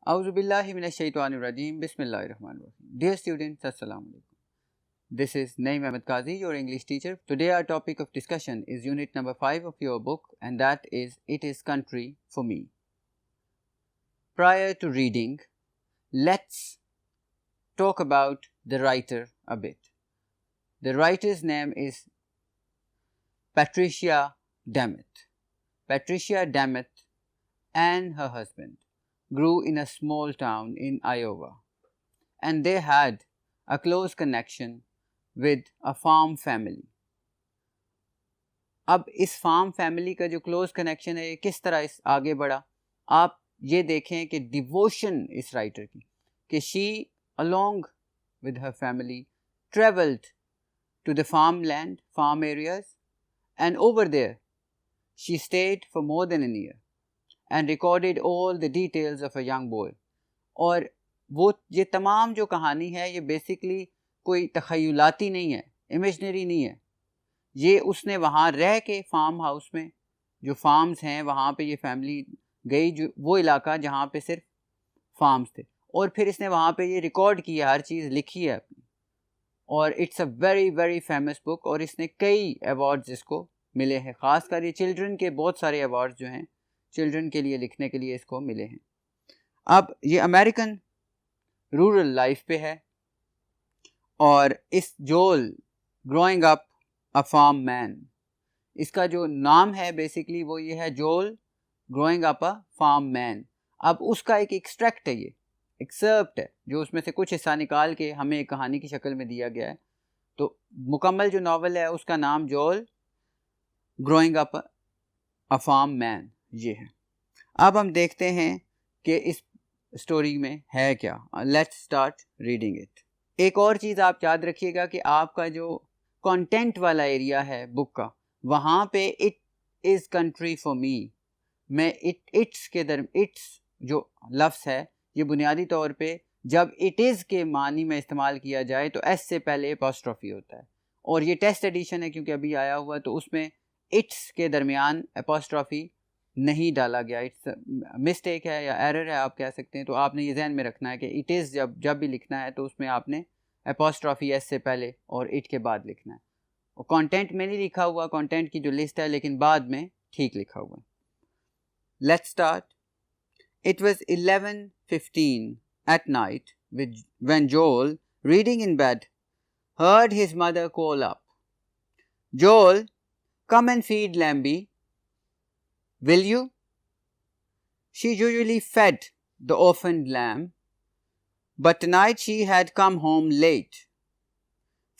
Auzubillahi minash-shaytanir-rajim. Bismillahir-rahmanir-rahim. Dear students, Assalamu alaikum. This is Naeem Ahmed Qazi, your English teacher. Today our topic of discussion is unit number 5 of your book, and that is It is Country for Me. Prior to reading, let's talk about the writer a bit. The writer's name is Patricia Dammit. Patricia Dammit and her husband grew in a small town in Iowa, and they had a close connection with a farm family. अब इस farm family का जो close connection है ये किस तरह इस आगे बढ़ा, आप ये देखें कि डिवोशन इस राइटर की कि she along with her family traveled to the farmland, farm areas, and over there she stayed for more than a year and recorded all the details of a young boy. और वो ये तमाम जो कहानी है ये बेसिकली कोई तख़य्युलाती नहीं है, इमेजनरी नहीं है, ये उसने वहाँ रह के फार्म हाउस में जो फार्म्स हैं वहाँ पे ये फैमिली गई, जो वो इलाका जहाँ पे सिर्फ फार्म्स थे, और फिर इसने वहाँ पे ये रिकॉर्ड किया, हर चीज़ लिखी है अपनी, और it's a very very famous book, और इसने कई अवार्ड्स इसको मिले हैं, ख़ासकर ये चिल्ड्रन के बहुत सारे अवार्ड्स जो हैं चिल्ड्रन के लिए लिखने के लिए इसको मिले हैं. अब ये अमेरिकन रूरल लाइफ पे है, और इस Joel growing up a farm man, इसका जो नाम है बेसिकली वो ये है, Joel growing up a farm man. अब उसका एक एक्सट्रैक्ट है, ये एक्सर्प्ट है, जो उसमें से कुछ हिस्सा निकाल के हमें एक कहानी की शक्ल में दिया गया है. तो मुकम्मल जो नावल है उसका नाम Joel growing up a farm man ये है. अब हम देखते हैं कि इस स्टोरी में है क्या. Let's start reading it. एक और चीज़ आप याद रखिएगा कि आपका जो कंटेंट वाला एरिया है बुक का, वहाँ पे it is country for me में इट्स के इट्स जो लफ्ज़ है ये बुनियादी तौर पे जब इट इज़ के मानी में इस्तेमाल किया जाए तो एस से पहले एपोस्ट्रोफी होता है, और ये टेस्ट एडिशन है क्योंकि अभी आया हुआ है, तो उसमें इट्स के दरमियान एपोस्ट्रोफी नहीं डाला गया. इट्स मिस्टेक है या एरर है आप कह सकते हैं. तो आपने ये ध्यान में रखना है कि इट इज़ जब भी लिखना है तो उसमें आपने एपोस्ट्रोफी एस से पहले और इट के बाद लिखना है. और कंटेंट में नहीं लिखा हुआ, कंटेंट की जो लिस्ट है, लेकिन बाद में ठीक लिखा हुआ है. Let's start. It was 11:15 at night when Joel, reading in bed, heard his mother call up, "Joel, come and feed Lambie. Will you?" She usually fed the orphaned lamb, but tonight she had come home late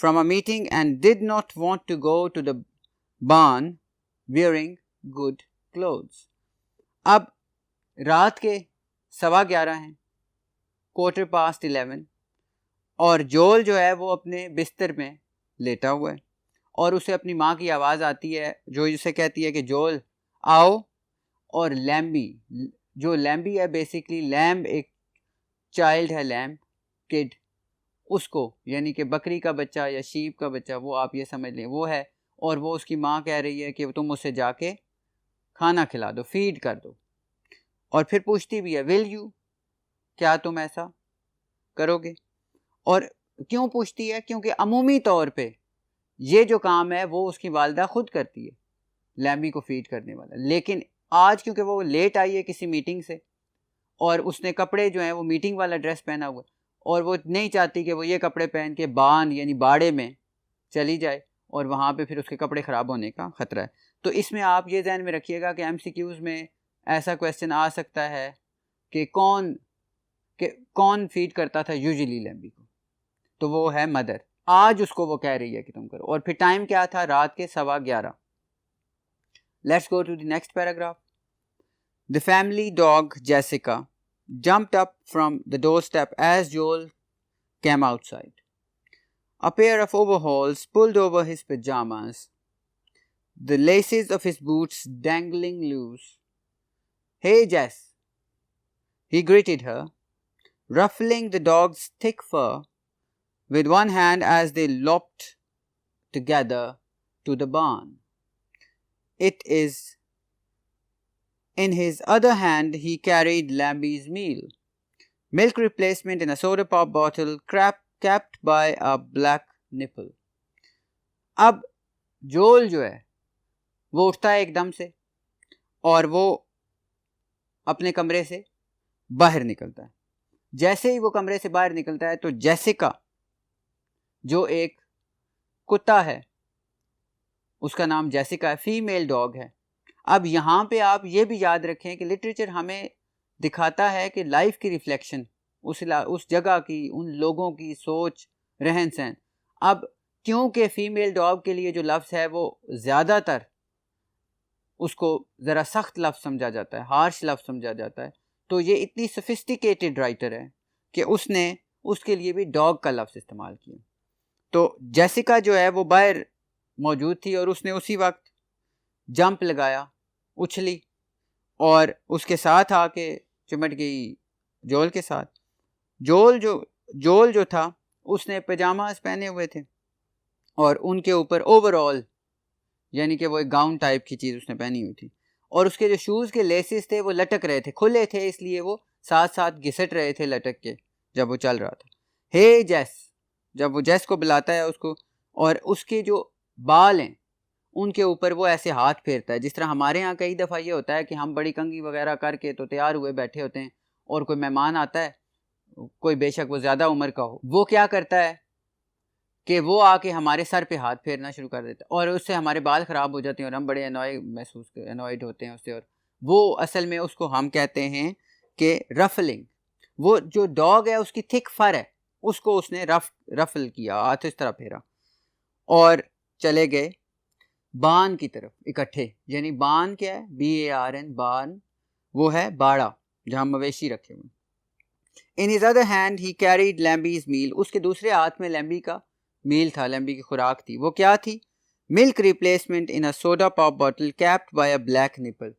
from a meeting and did not want to go to the barn wearing good clothes. अब रात के 11:15 हैं, 11:15, और जोल जो है वो अपने बिस्तर में लेटा हुआ है, और उसे अपनी माँ की आवाज़ आती है जो उसे कहती है कि जोल आओ. और लैम्बी, जो लैम्बी है बेसिकली लैम्ब एक चाइल्ड है, लैम्ब किड, उसको यानी कि बकरी का बच्चा या शीप का बच्चा, वो आप ये समझ लें वो है, और वो उसकी माँ कह रही है कि तुम उसे जाके खाना खिला दो, फीड कर दो. और फिर पूछती भी है विल यू, क्या तुम ऐसा करोगे. और क्यों पूछती है, क्योंकि अमूमी तौर पे ये जो काम है वो उसकी वालदा खुद करती है, लैम्बी को फीड करने वाला. लेकिन आज क्योंकि वो लेट आई है किसी मीटिंग से, और उसने कपड़े जो हैं वो मीटिंग वाला ड्रेस पहना हुआ, और वो नहीं चाहती कि वो ये कपड़े पहन के बान यानी बाड़े में चली जाए और वहाँ पे फिर उसके कपड़े ख़राब होने का ख़तरा है. तो इसमें आप ये ध्यान में रखिएगा कि MCQs में ऐसा क्वेश्चन आ सकता है कि कौन फीड करता था यूजुअली लैम्बी को, तो वो है मदर. आज उसको वो कह रही है कि तुम करो, और फिर टाइम क्या था, रात के 11:15. Let's go to the next paragraph. The family dog Jessica jumped up from the doorstep as Joel came outside. A pair of overalls pulled over his pajamas, the laces of his boots dangling loose. "Hey, Jess," he greeted her, ruffling the dog's thick fur with one hand as they loped together to the barn. In his other hand he carried Lambie's meal. Milk replacement in a soda pop bottle capped by a black nipple. अब जोल जो है वो उठता है एकदम से और वो अपने कमरे से बाहर निकलता है. जैसे ही वो कमरे से बाहर निकलता है तो जेसिका जो एक कुत्ता है, उसका नाम जेसिका है, फीमेल डॉग है. अब यहाँ पे आप ये भी याद रखें कि लिटरेचर हमें दिखाता है कि लाइफ की रिफ्लेक्शन उस जगह की, उन लोगों की सोच, रहन सहन. अब क्योंकि फीमेल डॉग के लिए जो लफ्ज़ है वो ज़्यादातर उसको ज़रा सख्त लफ्ज़ समझा जाता है, हार्श लफ्ज़ समझा जाता है, तो ये इतनी सोफिस्टिकेटेड राइटर है कि उसने उसके लिए भी डॉग का लफ्ज़ इस्तेमाल किया. तो जेसिका जो है वो बाहर मौजूद थी और उसने उसी वक्त जंप लगाया, उछली और उसके साथ आके चिमट गई जोल के साथ. जोल जो था उसने पजामाज पहने हुए थे और उनके ऊपर ओवरऑल यानी कि वो एक गाउन टाइप की चीज़ उसने पहनी हुई थी और उसके जो शूज़ के लेसेस थे वो लटक रहे थे, खुले थे, इसलिए वो साथ साथ घिसट रहे थे लटक के जब वो चल रहा था. हे जेस, जब वो जेस को बुलाता है उसको, और उसके जो बाल हैं उनके ऊपर वो ऐसे हाथ फेरता है जिस तरह हमारे यहाँ कई दफ़ा ये होता है कि हम बड़ी कंघी वगैरह करके तो तैयार हुए बैठे होते हैं और कोई मेहमान आता है, कोई बेशक वो ज़्यादा उम्र का हो, वो क्या करता है कि वो आके हमारे सर पे हाथ फेरना शुरू कर देता है और उससे हमारे बाल ख़राब हो जाते हैं और हम बड़े अनॉयड होते हैं उससे. और वो असल में उसको हम कहते हैं कि रफलिंग. वो जो डॉग है उसकी थिक फर है, उसको उसने रफल किया, हाथ इस तरह फेरा और चले गए बान की तरफ इकट्ठे. यानी बान क्या है? BARN, बान वो है बाड़ा जहाँ मवेशी रखे हुए. In his other hand he carried Lambie's meal. उसके दूसरे हाथ में लैम्बी का मील था, लैम्बी की खुराक थी. वो क्या थी? Milk replacement in a soda pop bottle capped by a black nipple.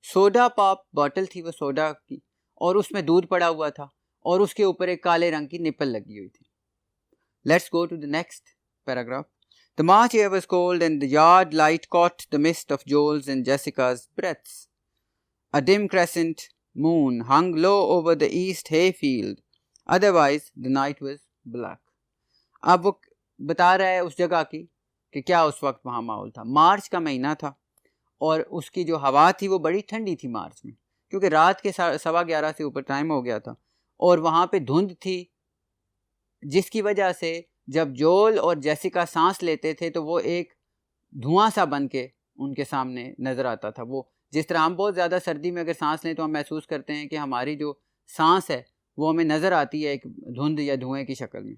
Soda pop bottle थी वो सोडा की और उसमें दूध पड़ा हुआ था और उसके ऊपर एक काले रंग की निपल लगी हुई थी. Let's go to the next paragraph. The March air was cold and the yard light caught the mist of Joel's and Jessica's breaths. A dim crescent moon hung low over the east hayfield. Otherwise, the night was black. अब वो बता रहा है उस जगह की कि क्या उस वक्त वहाँ माहौल था. मार्च का महीना था और उसकी जो हवा थी वो बड़ी ठंडी थी मार्च में, क्योंकि रात के 11:15 से ऊपर टाइम हो गया था और वहाँ पे धुंध थी, जिसकी वजह से जब जोल और जेसिका सांस लेते थे तो वो एक धुआं सा बन के उनके सामने नज़र आता था. वो जिस तरह हम बहुत ज़्यादा सर्दी में अगर सांस लें तो हम महसूस करते हैं कि हमारी जो सांस है वो हमें नज़र आती है एक धुंध या धुएं की शक्ल में.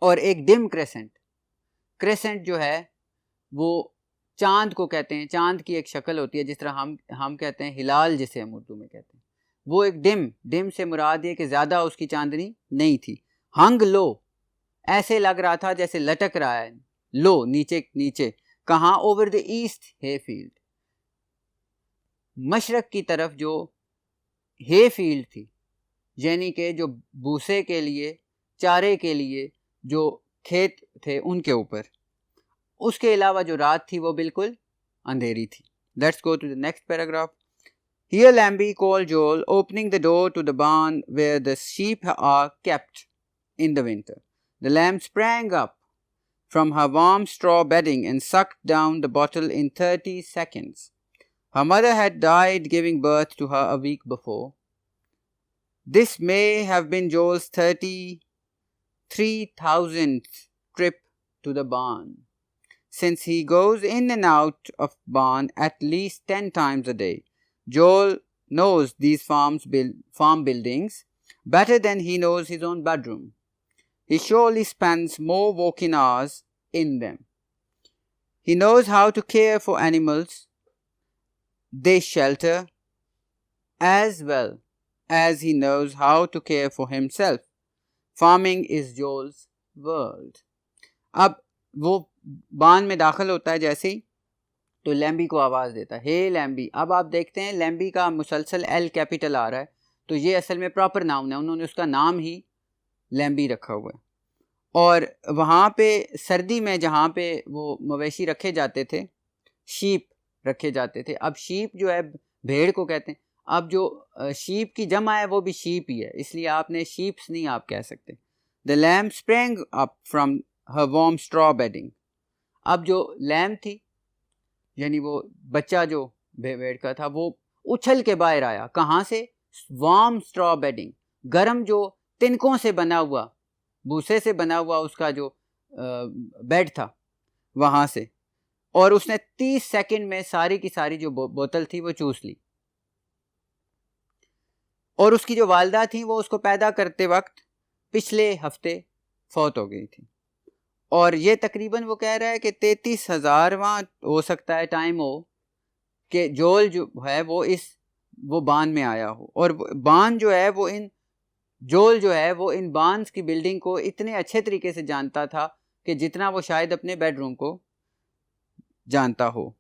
और एक डिम क्रेसेंट जो है वो चांद को कहते हैं, चांद की एक शक्ल होती है जिस तरह हम कहते हैं हिलाल, जिसे हम उर्दू में कहते हैं. वो एक डिम से मुराद ये कि ज़्यादा उसकी चांदनी नहीं थी. हंग लो, ऐसे लग रहा था जैसे लटक रहा है, लो नीचे कहाँ? ओवर द ईस्ट हेफील्ड, मशरक की तरफ जो हेफील्ड थी, यानी कि जो भूसे के लिए, चारे के लिए जो खेत थे उनके ऊपर. उसके अलावा जो रात थी वो बिल्कुल अंधेरी थी. Let's go to the next paragraph. Here Lambie called Joel, opening the door to the barn where the sheep are kept in the winter. The lamb sprang up from her warm straw bedding and sucked down the bottle in 30 seconds. Her mother had died giving birth to her a week before. This may have been Joel's 33,000th trip to the barn, since he goes in and out of barn at least 10 times a day. Joel knows these farm buildings better than he knows his own bedroom. He surely spends more waking hours in them. He knows how to care for animals they shelter as well as he knows how to care for himself. Farming is Joel's world. अब वो बान में दाखिल होता है जैसे ही तो लैम्बी को आवाज़ देता है, हे लैम्बी. अब आप देखते हैं लैम्बी का मुसलसल L कैपिटल आ रहा है, तो ये असल में प्रॉपर नाउन है, उन्होंने उसका नाम ही लैम्बी रखा हुआ है. और वहाँ पे सर्दी में जहाँ पे वो मवेशी रखे जाते थे, शीप रखे जाते थे. अब शीप जो है भेड़ को कहते हैं. अब जो शीप की जमा है वो भी शीप ही है, इसलिए आपने शीप्स नहीं आप कह सकते। The lamb sprang up from her warm straw bedding. अब जो लैम्ब थी यानी वो बच्चा जो भेड़ का था वो उछल के बाहर आया, कहाँ से? वार्म स्ट्रॉ बेडिंग, गर्म जो तिनकों से बना हुआ, भूसे से बना हुआ उसका जो बेड था वहाँ से, और उसने 30 सेकंड में सारी की सारी जो बोतल थी वो चूस ली। और उसकी जो वालदा थी वो उसको पैदा करते वक्त पिछले हफ्ते फौत हो गई थी। और ये तकरीबन वो कह रहा है कि 33,000वां हो सकता है टाइम हो कि जोल जो है वो बान में आया हो, और बान जो है वो जोल जो है वो इन बान्स की बिल्डिंग को इतने अच्छे तरीके से जानता था कि जितना वो शायद अपने बेडरूम को जानता हो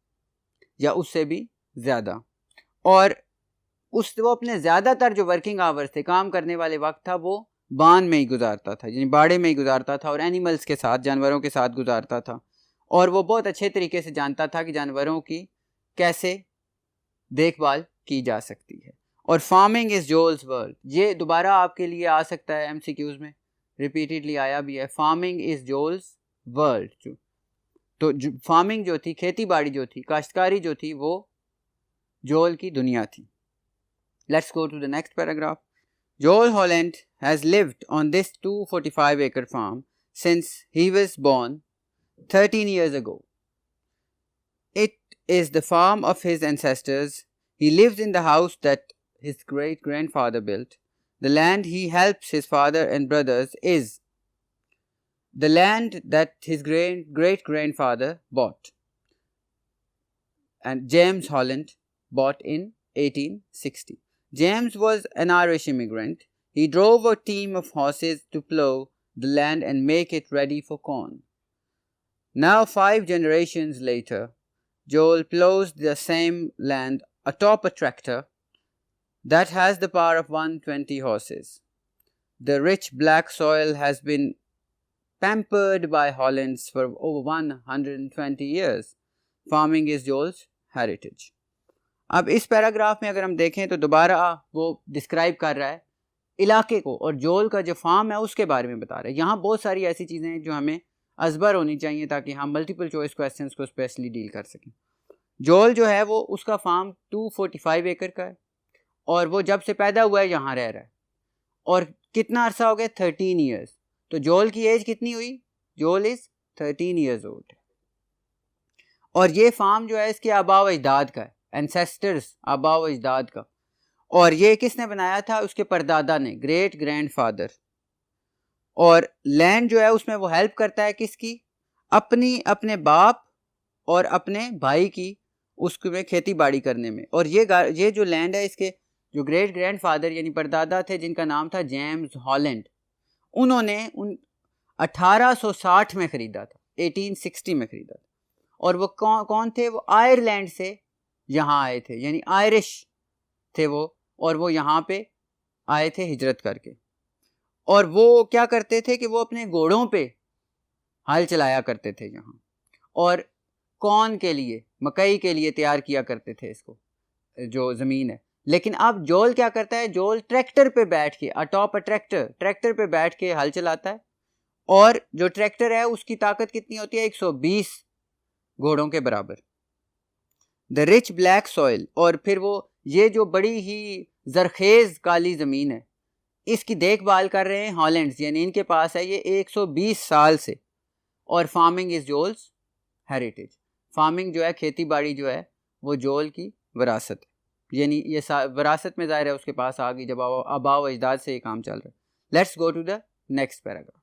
या उससे भी ज़्यादा। और वो अपने ज़्यादातर जो वर्किंग आवर्स थे, काम करने वाले वक्त था, वो बान में ही गुजारता था, यानी बाड़े में ही गुजारता था और एनिमल्स के साथ, जानवरों के साथ गुजारता था। और वो बहुत अच्छे तरीके से जानता था कि जानवरों की कैसे देखभाल की जा सकती है। और फार्मिंग इज़ जोल्स वर्ल्ड, ये दोबारा आपके लिए आ सकता है MCQs में, रिपीटेडली आया भी है। Farming is जोल्स world. तो फार्मिंग जो थी, खेती बाड़ी जो थी, काश्तकारी जो थी, वो जोल की दुनिया थी। Let's go to the next paragraph. Joel Holland has lived on this 245-acre farm since he was born 13 years ago. It is the farm of his ancestors. He lives in the house that his great-grandfather built. The land he helps his father and brothers is the land that his great-grandfather bought, and James Holland bought in 1860. James was an Irish immigrant. He drove a team of horses to plow the land and make it ready for corn. Now, 5 generations later, Joel plows the same land atop a tractor that has the power of 120 horses. The rich black soil has been pampered by Hollands for over 120 years. Farming is Joel's heritage. अब इस paragraph में अगर हम देखें तो दोबारा वो describe कर रहा है इलाके को, और जोल का जो फार्म है उसके बारे में बता रहा है। यहाँ बहुत सारी ऐसी चीज़ें हैं जो हमें अजबर होनी चाहिए ताकि हम मल्टीपल चॉइस क्वेश्चंस को स्पेशली डील कर सकें। जोल जो है वो उसका फार्म 245 एकड़ का है, और वो जब से पैदा हुआ है यहाँ रह रहा है। और कितना अरसा हो गया? 13 ईयर्स। तो जोल की एज कितनी हुई? जोल इज़ 13 ईयर्स ओल्ड। और ये फार्म जो है इसके आबा व अजदाद का है, एंसेस्टर्स, आबा व अजदाद का। और ये किसने बनाया था? उसके परदादा ने, ग्रेट ग्रैंडफादर। और लैंड जो है उसमें वो हेल्प करता है किसकी? अपने बाप और अपने भाई की उसमें खेती बाड़ी करने में। और ये जो लैंड है, इसके जो ग्रेट ग्रैंडफादर यानी परदादा थे जिनका नाम था जेम्स हॉलैंड, उन्होंने 1860 में ख़रीदा था, 1860 में ख़रीदा था। और वो कौन थे? वो आयरलैंड से यहाँ आए थे, यानी आयरिश थे वो, और वो यहाँ पे आए थे हिजरत करके। और वो क्या करते थे कि वो अपने घोड़ों पे हल चलाया करते थे यहाँ, और कौन के लिए, मकई के लिए तैयार किया करते थे इसको, जो ज़मीन है। लेकिन अब जोल क्या करता है? जोल ट्रैक्टर पे बैठ के, अटॉप अ ट्रैक्टर पे बैठ के हल चलाता है। और जो ट्रैक्टर है उसकी ताकत कितनी होती है? 120 घोड़ों के बराबर। द रिच ब्लैक सॉइल, और फिर वो ये जो बड़ी ही जरखेज़ काली ज़मीन है, इसकी देखभाल कर रहे हैं हॉलैंड्स, यानी इनके पास है ये 120 साल से। और फार्मिंग इज़ जोल्स हेरिटेज। फार्मिंग जो है, खेती बाड़ी जो है, वो जोल की विरासत है, यानी ये विरासत में ज़ाहिर है उसके पास आ गई जब आबा व अजदाद से ये काम चल रहा है। Let's go to the next paragraph.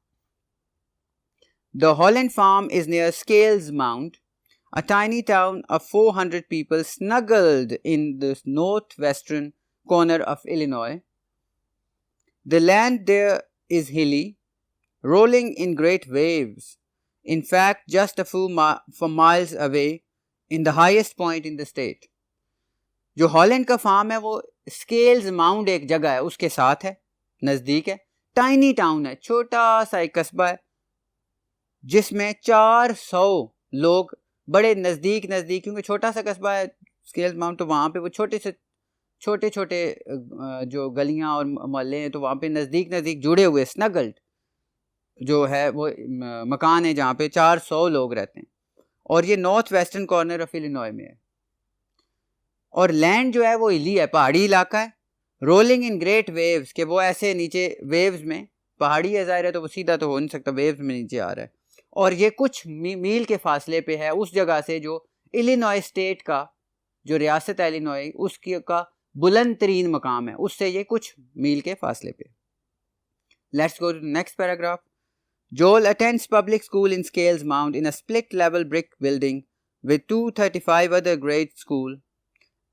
The Holland farm is near Scales Mound, a tiny town of 400 people snuggled in the northwestern corner of Illinois. The land there is hilly, rolling in great waves. In fact, just a few miles away, in the highest point in the state. जो Holland का farm है वो scales mount एक जगह है उसके साथ है, नज़दीक है। टाइनी टाउन है, छोटा सा एक कस्बा है जिसमें 400 लोग बड़े नज़दीक, क्योंकि छोटा सा कस्बा है स्केल्स माउंट, तो वहाँ पे वो छोटे छोटे जो गलियां और मोहल्ले हैं, तो वहाँ पे नज़दीक नज़दीक जुड़े हुए स्नगल्ड जो है वो मकान है जहाँ पे 400 लोग रहते हैं, और ये north western corner of Illinois में है। और लैंड जो है वो हिली है, पहाड़ी इलाका है। रोलिंग इन ग्रेट वेव्स, के वो ऐसे नीचे वेव्स में, पहाड़ी है ज़ाहिर है तो वो सीधा तो हो नहीं सकता, वेव्स में नीचे आ रहा है। और ये कुछ मील के फासले पे है उस जगह से जो इलिनॉय स्टेट का, जो रियासत है इलिनॉय, उसकी का बुलंद तरीन मकाम है, उससे ये कुछ मील के फासले पे। Let's go to next paragraph. Joel attends public school in Scales Mount in a split-level brick building with 235 other grade school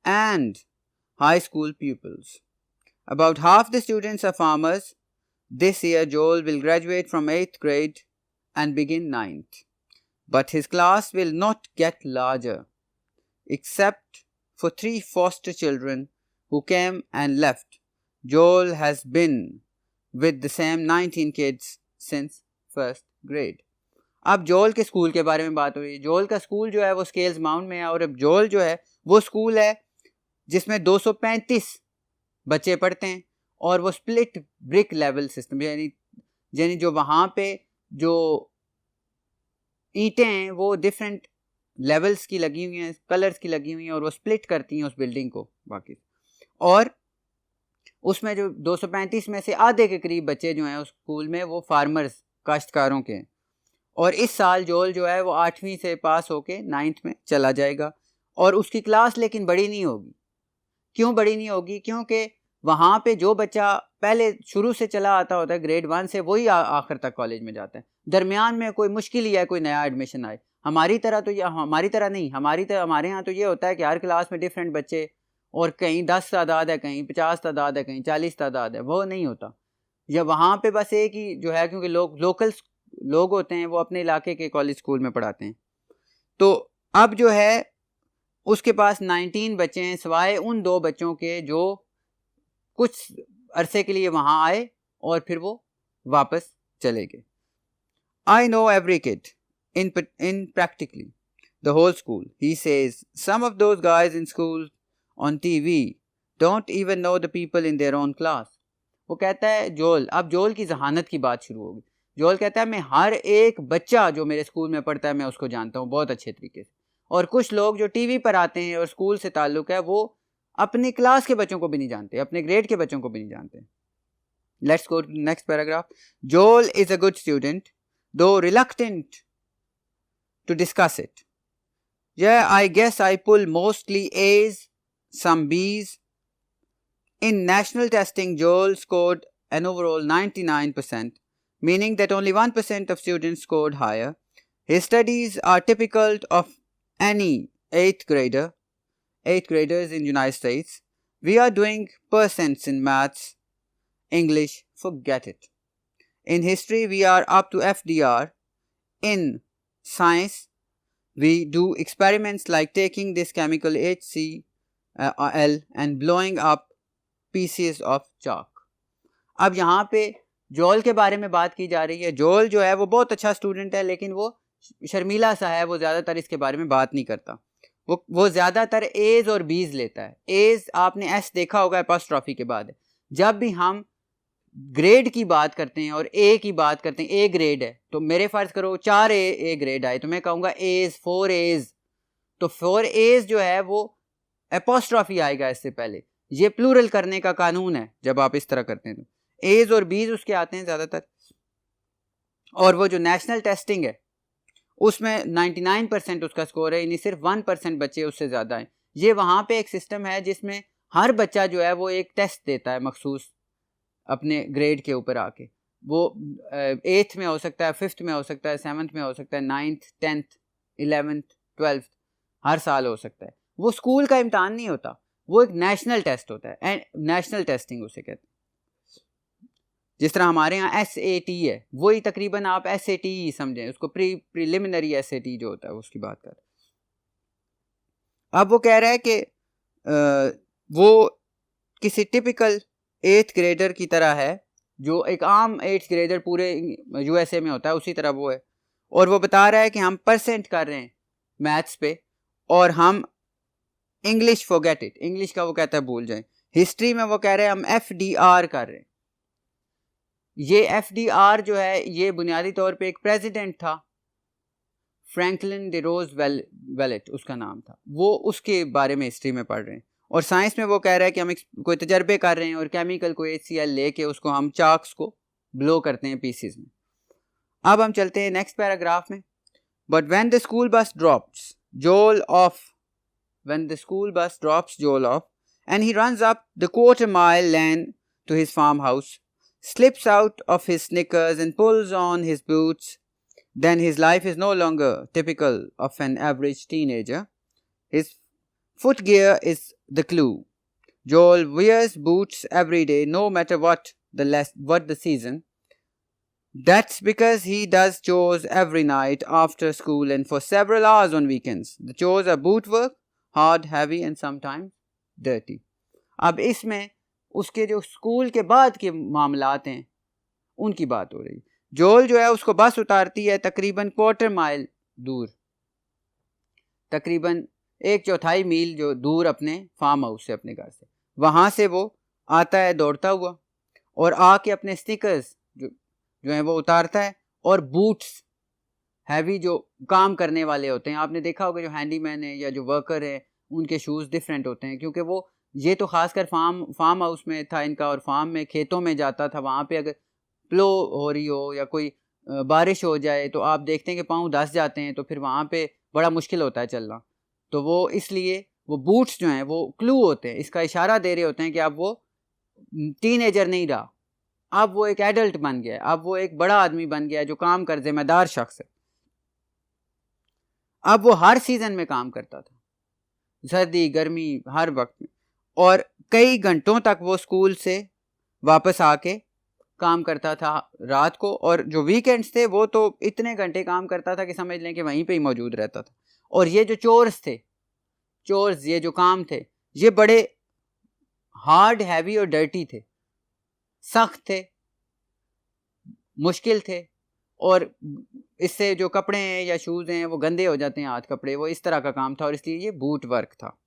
and high school pupils. About half the students are farmers. This year, Joel will graduate from 8th grade and begin 9th. But his class will not get larger, except for 3 foster children who came and left. Joel has been with the same 19 kids since first grade. अब जोल के school के बारे में बात हो रही है। जोल का स्कूल जो है वो स्केल्स माउंट में है, और अब जोल जो है वो स्कूल है जिसमें 235 बच्चे पढ़ते हैं, और वो स्प्लिट ब्रिक लेवल सिस्टम, यानी जो वहाँ पे जो ईंटें हैं वो डिफरेंट लेवल्स की लगी हुई हैं, कलर्स की लगी हुई हैं, और वो स्प्लिट करती हैं उस बिल्डिंग को बाकी। और उसमें जो 235 में से आधे के करीब बच्चे जो हैं उस स्कूल में वो फार्मर्स, काश्तकारों के। और इस साल जोल जो है वो 8वीं से पास होके 9th में चला जाएगा, और उसकी क्लास लेकिन बड़ी नहीं होगी। क्यों बड़ी नहीं होगी? क्योंकि वहाँ पे जो बच्चा पहले शुरू से चला आता होता है ग्रेड 1 से, वही आखिर तक कॉलेज में जाता है। दरमियान में कोई मुश्किल ही है कोई नया एडमिशन आए। हमारी तरह तो हमारे यहाँ तो ये होता है कि हर क्लास में डिफरेंट बच्चे, और कहीं 10 तादाद है, कहीं 50 तादाद है, कहीं 40 तादाद है, वो नहीं होता। या वहाँ पे बस एक ही जो है, क्योंकि लोकल लोग होते हैं वो अपने इलाके के कॉलेज स्कूल में पढ़ाते हैं। तो अब जो है उसके पास 19 बच्चे हैं, सिवाय उन 2 बच्चों के जो कुछ अरसे के लिए वहाँ आए और फिर वो वापस चले गए। I know every kid in practically the whole school, he says. Some of those guys in school on TV don't even know the people in their own class. वो कहता है जोल, अब जोल की जहानत की बात शुरू होगी। जोल कहता है मैं हर एक बच्चा जो मेरे स्कूल में पढ़ता है मैं उसको जानता हूँ बहुत अच्छे तरीके से, और कुछ लोग जो टीवी पर आते हैं और स्कूल से ताल्लुक़ है वो अपनी क्लास के बच्चों को भी नहीं जानते, अपने ग्रेड के बच्चों को भी नहीं जानते। Let's go to next paragraph. Joel is a good student though reluctant to discuss it. Yeah, I guess I pull mostly A's, some B's. In national testing, Joel scored an overall 99%, meaning that only 1% of students scored higher. His studies are typical of any 8th graders in United States. We are doing percents in maths, English, forget it. In history, we are up to FDR. In science, we do experiments like taking this chemical HCl and blowing up pieces of chalk. अब यहाँ पे जोल के बारे में बात की जा रही है। जोल जो है वो बहुत अच्छा स्टूडेंट है, लेकिन वो शर्मीला सा है, वो ज़्यादातर इसके बारे में बात नहीं करता। वो ज़्यादातर एज और बीज लेता है। एज आपने एस देखा होगा एपॉस्ट्रॉफी के बाद। जब भी हम ग्रेड की बात करते हैं और ए की बात करते हैं, ए ग्रेड है तो मेरे फ़र्ज़ करो 4 ए ग्रेड आए तो मैं कहूँगा एज, 4 एज। तो 4 एज जो है वो एपॉस्ट्रॉफी आएगा इससे पहले। ये प्लूरल करने का कानून है जब आप इस तरह करते हैं तो एज और बीज उसके आते हैं ज़्यादातर। और वो जो नेशनल टेस्टिंग है उसमें 99% उसका स्कोर है, यानी सिर्फ 1% बच्चे उससे ज़्यादा हैं। ये वहाँ पे एक सिस्टम है जिसमें हर बच्चा जो है वो एक टेस्ट देता है मखसूस अपने ग्रेड के ऊपर आके। वो 8th में हो सकता है, 5th में हो सकता है, 7th में हो सकता है, 9th, 10th, 11th, 12th, हर साल हो सकता है। वो स्कूल का इम्तहान नहीं होता, वो एक नेशनल टेस्ट होता है, एंड नेशनल टेस्टिंग उसे कहते हैं। जिस तरह हमारे यहाँ SAT है, वही तकरीबन आप SAT ही समझें, उसको प्रीलिमिनरी SAT जो होता है उसकी बात कर। अब वो कह रहा है कि वो किसी टिपिकल 8th ग्रेडर की तरह है, जो एक आम 8th ग्रेडर पूरे USA में होता है उसी तरह वो है। और वो बता रहा है कि हम परसेंट कर रहे हैं मैथ्स पे, और हम इंग्लिश फॉरगेट इट, इंग्लिश का वो कहता है भूल जाएं। हिस्ट्री में वो कह रहे हैं हम FDR कर रहे हैं। ये FDR जो है ये बुनियादी तौर पे एक प्रेसिडेंट था, फ्रैंकलिन डी रोज वेलेट उसका नाम था, वो उसके बारे में हिस्ट्री में पढ़ रहे हैं। और साइंस में वो कह रहा है कि हम कोई तजर्बे कर रहे हैं और केमिकल को HCl लेके उसको हम चाक्स को ब्लो करते हैं पीसीज में। अब हम चलते हैं नेक्स्ट पैराग्राफ में। But when the school bus drops Joel off and he runs up the quarter-mile lane to his farmhouse, slips out of his sneakers and pulls on his boots, then his life is no longer typical of an average teenager. His footgear is the clue. Joel wears boots every day, no matter what the season. That's because he does chores every night after school and for several hours on weekends. The chores are boot work, hard, heavy and sometimes dirty. अब इसमें उसके जो school के बाद के मामलात हैं उनकी बात हो रही। जोल जो है उसको बस उतारती है तकरीबन क्वार्टर माइल दूर, तकरीबन 1/4 मील जो दूर अपने फार्म हाउस से, अपने घर से। वहाँ से वो आता है दौड़ता हुआ और आके अपने स्टिकर्स जो है वो उतारता है और बूट्स हैवी जो काम करने वाले होते हैं, आपने देखा होगा जो हैंडीमैन है या जो वर्कर है उनके शूज़ डिफरेंट होते हैं, क्योंकि वो ये तो खासकर फार्म हाउस में था इनका और फार्म में खेतों में जाता था। वहाँ पे अगर प्लो हो रही हो या कोई बारिश हो जाए तो आप देखते हैं कि पाँव धंस जाते हैं, तो फिर वहाँ पे बड़ा मुश्किल होता है चलना। तो वो इसलिए वो बूट्स जो हैं वो क्लू होते हैं, इसका इशारा दे रहे होते हैं कि अब वो टीनेजर नहीं रहा, अब वो एक एडल्ट बन गया, अब वो एक बड़ा आदमी बन गया जो काम कर, जिम्मेदार शख्स है। अब वो हर सीजन में काम करता था, सर्दी गर्मी हर वक्त में, और कई घंटों तक वो स्कूल से वापस आके काम करता था रात को, और जो वीकेंड्स थे वो तो इतने घंटे काम करता था कि समझ लें कि वहीं पे ही मौजूद रहता था। और ये जो चोर्स ये जो काम थे ये बड़े हार्ड, हैवी और डर्टी थे, सख्त थे, मुश्किल थे, और इससे जो कपड़े हैं या शूज़ हैं वो गंदे हो जाते हैं, हाथ कपड़े, वो इस तरह का काम था और इसलिए ये बूट वर्क था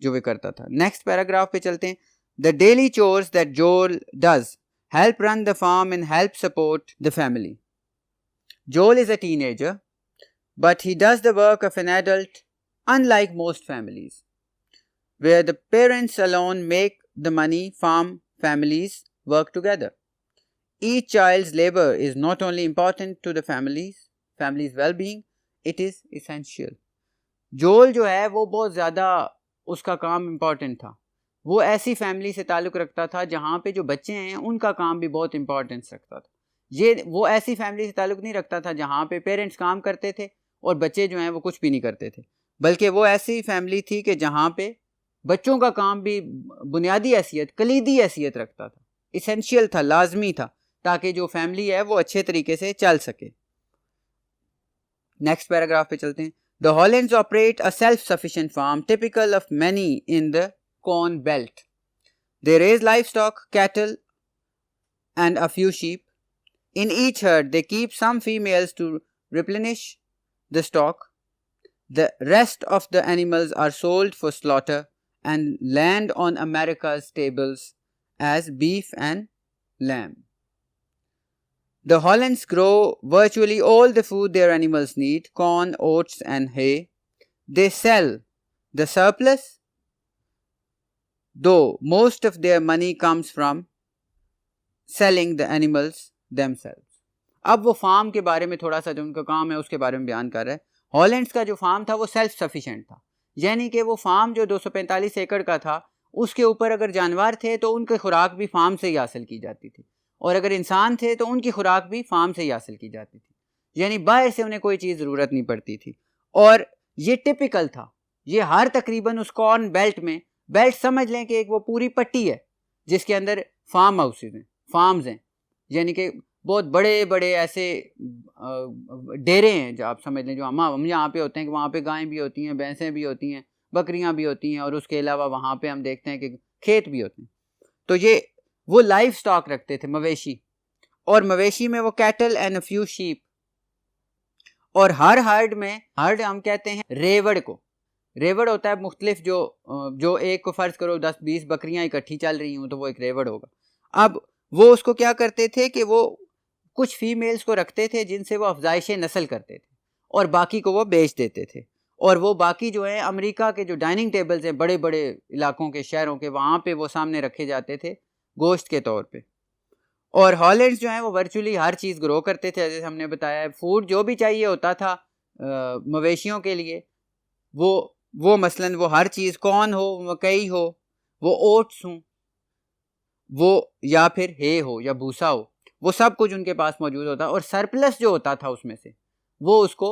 जो वे करता था। नेक्स्ट पैराग्राफ पे चलते हैं। द डेली चोर्स दैट जोल does help run the farm and help support the family. Joel is a teenager, but he does the work of an adult, unlike most families, where the parents alone make the money. Farm families work together. Each child's labor is not only important to the family's well-being, it is essential. Joel जो है वो बहुत ज़्यादा उसका काम important था। वो ऐसी फैमिली से ताल्लुक़ रखता था जहाँ पे जो बच्चे हैं उनका काम भी बहुत इम्पॉर्टेंस रखता था। ये वो ऐसी फैमिली से ताल्लुक़ नहीं रखता था जहाँ पे पेरेंट्स काम करते थे और बच्चे जो हैं वो कुछ भी नहीं करते थे, बल्कि वो ऐसी फैमिली थी कि जहाँ पे बच्चों का काम भी बुनियादी हैसियत, कलीदी हैसियत रखता था, इसेंशियल था, लाजमी था, ताकि जो फैमिली है वो अच्छे तरीके से चल सके। नेक्स्ट पैराग्राफ पे चलते हैं। The Hollands operate a self sufficient farm typical of many in the Corn Belt. They raise livestock, cattle, and a few sheep. In each herd, they keep some females to replenish the stock. The rest of the animals are sold for slaughter and land on America's tables as beef and lamb. The Hollands grow virtually all the food their animals need: corn, oats, and hay. They sell the surplus, though most of their money comes from selling the animals themselves. अब वो farm के बारे में थोड़ा सा जो उनका काम है उसके बारे में बयान कर रहा है। हॉलैंड्स का जो फार्म था वो सेल्फ सफिशिएंट था, यानी कि वो फार्म जो 245 एकड़ का था उसके ऊपर अगर जानवर थे तो उनकी खुराक भी फार्म से ही हासिल की जाती थी, और अगर इंसान थे तो उनकी खुराक भी फार्म से ही हासिल की जाती थी, यानी बाहर से उन्हें कोई चीज़ ज़रूरत नहीं पड़ती थी। और ये टिपिकल था, ये हर तकरीबन उस कॉर्न बेल्ट में, बेल्ट समझ लें कि एक वो पूरी पट्टी है जिसके अंदर फार्म हाउसेज हैं, फार्म्स हैं, यानी कि बहुत बड़े बड़े ऐसे डेरे हैं जो आप समझ लें, जो हम यहाँ पे होते हैं कि वहाँ पे गायें भी होती हैं, भैंसें भी होती हैं, बकरियाँ भी होती हैं, और उसके अलावा वहाँ पे हम देखते हैं कि खेत भी होते हैं। तो ये वो लाइफ स्टॉक रखते थे, मवेशी, और मवेशी में वो cattle and a few sheep, और हर हर्ड में, हर्ड हम कहते हैं रेवड़ को, रेवड़ होता है मुख्तलिफ जो एक को फ़र्ज़ करो 10-20 बकरियां इकट्ठी चल रही हूँ तो वो एक रेवड़ होगा। अब वो उसको क्या करते थे कि वो कुछ फीमेल्स को रखते थे जिनसे वो अफजाइश नस्ल करते थे और बाकी को वो बेच देते थे, और वो बाकी जो है अमेरिका के जो डाइनिंग टेबल्स हैं बड़े बड़े इलाकों के शहरों के, वहाँ पे वो सामने रखे जाते थे गोश्त के तौर पे। और हॉलैंड्स जो हैं वो वर्चुअली हर चीज़ ग्रो करते थे, जैसे हमने बताया है। फूड जो भी चाहिए होता था मवेशियों के लिए, वो मसलन वो हर चीज़, कॉर्न हो, मकई हो, वो ओट्स हों, वो या फिर हे हो या भूसा हो, वो सब कुछ उनके पास मौजूद होता। और सरप्लस जो होता था उसमें से वो उसको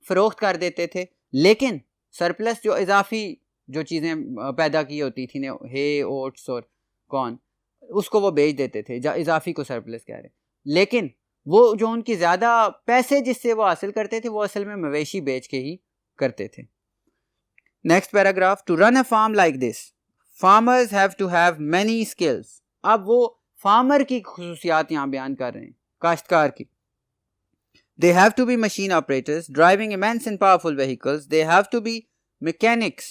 फ़रोख्त कर देते थे। लेकिन सरप्लस जो इजाफी जो चीज़ें पैदा की होती थी ने, हे, ओट्स और कॉर्न, उसको वो बेच देते थे, इजाफी को सरप्लस कह रहे। लेकिन वो जो उनकी ज़्यादा पैसे जिससे वो हासिल करते थे वो असल में मवेशी बेच के ही करते थे। Next paragraph, to run a farm like this farmers have to have many skills. अब वो फार्मर की खुसूसियात यहाँ बयान कर रहे हैं, काश्तकार की। They have to be machine operators, driving immense and powerful vehicles. They have to be mechanics,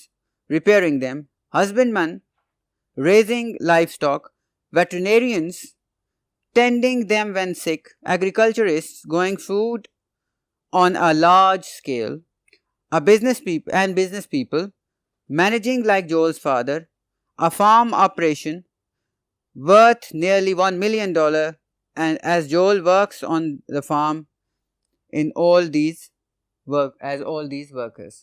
repairing them, husbandmen, raising livestock, veterinarians, tending them when sick, agriculturists, growing food on a large scale, business people, managing like Joel's father, a farm operation worth nearly $1 million, and as Joel works on the farm in all these workers.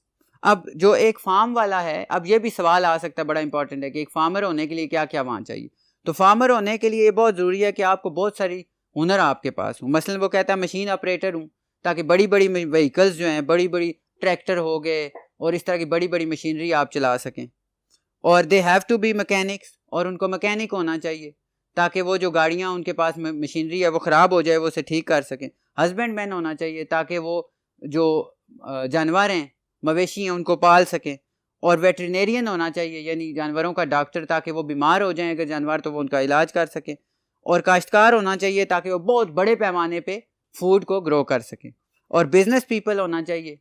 अब जो एक farm वाला है, अब ये भी सवाल आ सकता है, बड़ा इंपॉर्टेंट है कि एक फार्मर होने के लिए क्या क्या वहाँ चाहिए। तो फार्मर होने के लिए ये बहुत ज़रूरी है कि आपको बहुत सारी हुनर आपके पास हो। मसलन वो कहता है मशीन ऑपरेटर हूँ, ताकि बड़ी बड़ी व्हीकल्स जो हैं, बड़ी बड़ी ट्रैक्टर हो गए और इस तरह की बड़ी बड़ी मशीनरी आप चला सकें। और they have to be mechanics, और उनको मैकेनिक होना चाहिए ताकि वो जो गाड़ियाँ उनके पास मशीनरी है वो ख़राब हो जाए वो उसे ठीक कर सकें। हस्बैंड मैन होना चाहिए ताकि वो जो जानवर हैं, मवेशी हैं, उनको पाल सकें। और वेटरिनेरियन होना चाहिए, यानी जानवरों का डॉक्टर, ताकि वो बीमार हो जाएं अगर जानवर तो वो उनका इलाज कर सकें। और काश्तकार होना चाहिए ताकि वो बहुत बड़े पैमाने पे फूड को ग्रो कर सकें। और बिजनेस पीपल होना चाहिए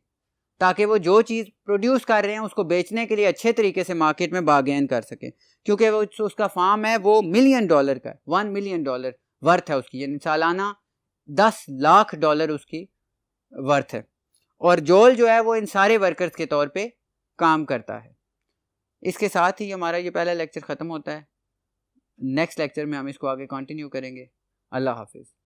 ताकि वो जो चीज़ प्रोड्यूस कर रहे हैं उसको बेचने के लिए अच्छे तरीके से मार्केट में बार्गेन कर सकें, क्योंकि वो उसका फार्म है वो $1 मिलियन का, $1 मिलियन वर्थ है उसकी, यानी सालाना $10 लाख उसकी वर्थ है। और जोल जो है वो इन सारे वर्कर्स के तौर पे काम करता है। इसके साथ ही हमारा ये पहला लेक्चर ख़त्म होता है। नेक्स्ट लेक्चर में हम इसको आगे कंटिन्यू करेंगे। अल्लाह हाफिज़।